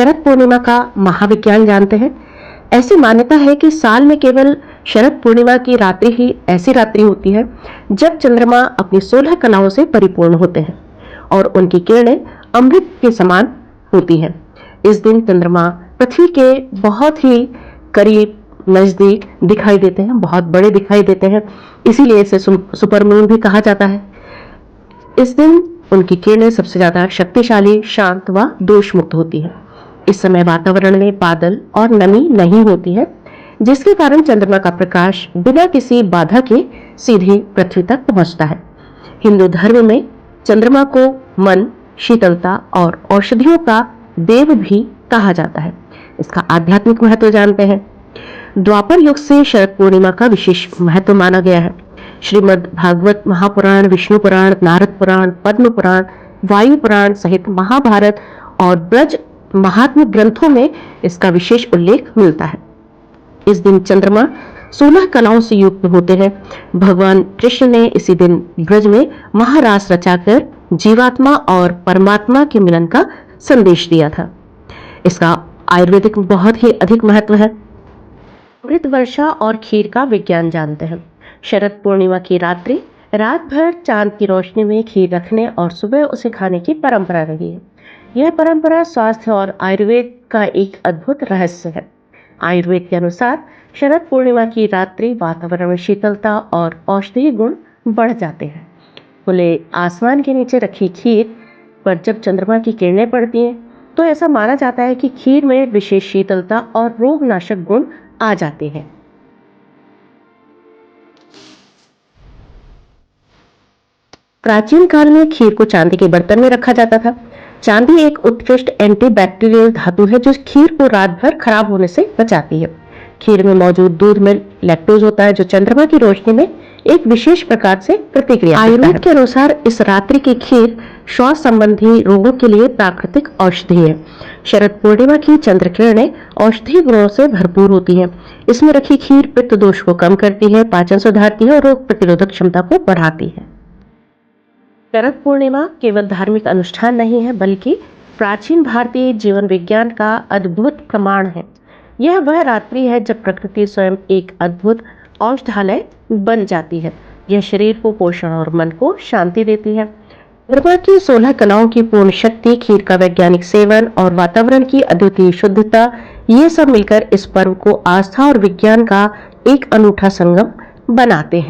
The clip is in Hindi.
शरद पूर्णिमा का महाविज्ञान जानते हैं। ऐसी मान्यता है कि साल में केवल शरद पूर्णिमा की रात्रि ही ऐसी रात्रि होती है जब चंद्रमा अपनी 16 कलाओं से परिपूर्ण होते हैं और उनकी किरणें अमृत के समान होती हैं। इस दिन चंद्रमा पृथ्वी के बहुत ही करीब नजदीक दिखाई देते हैं, बहुत बड़े दिखाई देते हैं, इसीलिए इसे सुपर मून भी कहा जाता है। इस दिन उनकी किरणें सबसे ज्यादा शक्तिशाली, शांत व दोष मुक्त होती है। इस समय वातावरण में बादल और नमी नहीं होती है, जिसके कारण चंद्रमा का प्रकाश बिना किसी बाधा के सीधे पृथ्वी तक पहुंचता है। हिंदू धर्म में चंद्रमा को मन, शीतलता और औषधियों का देव भी कहा जाता है। इसका आध्यात्मिक महत्व जानते हैं। द्वापर युग से शरद पूर्णिमा का विशेष महत्व माना गया है। श्रीमद् भागवत महापुराण, विष्णु पुराण, नारद पुराण, पद्म पुराण, वायु पुराण सहित महाभारत और ब्रज महात्म्य ग्रंथों में इसका विशेष उल्लेख मिलता है। इस दिन चंद्रमा 16 कलाओं से युक्त होते हैं। भगवान कृष्ण ने इसी दिन ब्रज में महारास रचाकर जीवात्मा और परमात्मा के मिलन का संदेश दिया था। इसका आयुर्वेदिक बहुत ही अधिक महत्व है। अमृत वर्षा और खीर का विज्ञान जानते हैं। शरद पूर्णिमा की रात्रि रात भर चांद की रोशनी में खीर रखने और सुबह उसे खाने की परंपरा रही है। यह परंपरा स्वास्थ्य और आयुर्वेद का एक अद्भुत रहस्य है। आयुर्वेद के अनुसार शरद पूर्णिमा की रात्रि वातावरण में शीतलता और औषधीय गुण बढ़ जाते हैं। खुले आसमान के नीचे रखी खीर पर जब चंद्रमा की किरणें पड़ती हैं तो ऐसा माना जाता है कि खीर में विशेष शीतलता और रोगनाशक गुण आ जाते हैं। प्राचीन काल में खीर को चांदी के बर्तन में रखा जाता था। चांदी एक उत्कृष्ट एंटीबैक्टीरियल धातु है जो खीर को रात भर खराब होने से बचाती है। खीर में मौजूद दूध में लैक्टोज होता है जो चंद्रमा की रोशनी में एक विशेष प्रकार से प्रतिक्रिया करता है। आयुर्वेद के अनुसार इस रात्रि की खीर श्वास संबंधी रोगों के लिए प्राकृतिक औषधि है। शरद पूर्णिमा की चंद्र किरणें औषधीय गुणों से भरपूर होती हैं। इसमें रखी खीर पित्त दोष को कम करती है, पाचन सुधारती है और रोग प्रतिरोधक क्षमता को बढ़ाती है। शरद पूर्णिमा केवल धार्मिक अनुष्ठान नहीं है बल्कि प्राचीन भारतीय जीवन विज्ञान का अद्भुत प्रमाण है। यह वह रात्रि है जब प्रकृति स्वयं एक अद्भुत औषधालय बन जाती है। यह शरीर को पोषण और मन को शांति देती है। चंद्रमा की 16 कलाओं की पूर्ण शक्ति, खीर का वैज्ञानिक सेवन और वातावरण की अद्वितीय शुद्धता, ये सब मिलकर इस पर्व को आस्था और विज्ञान का एक अनूठा संगम बनाते हैं।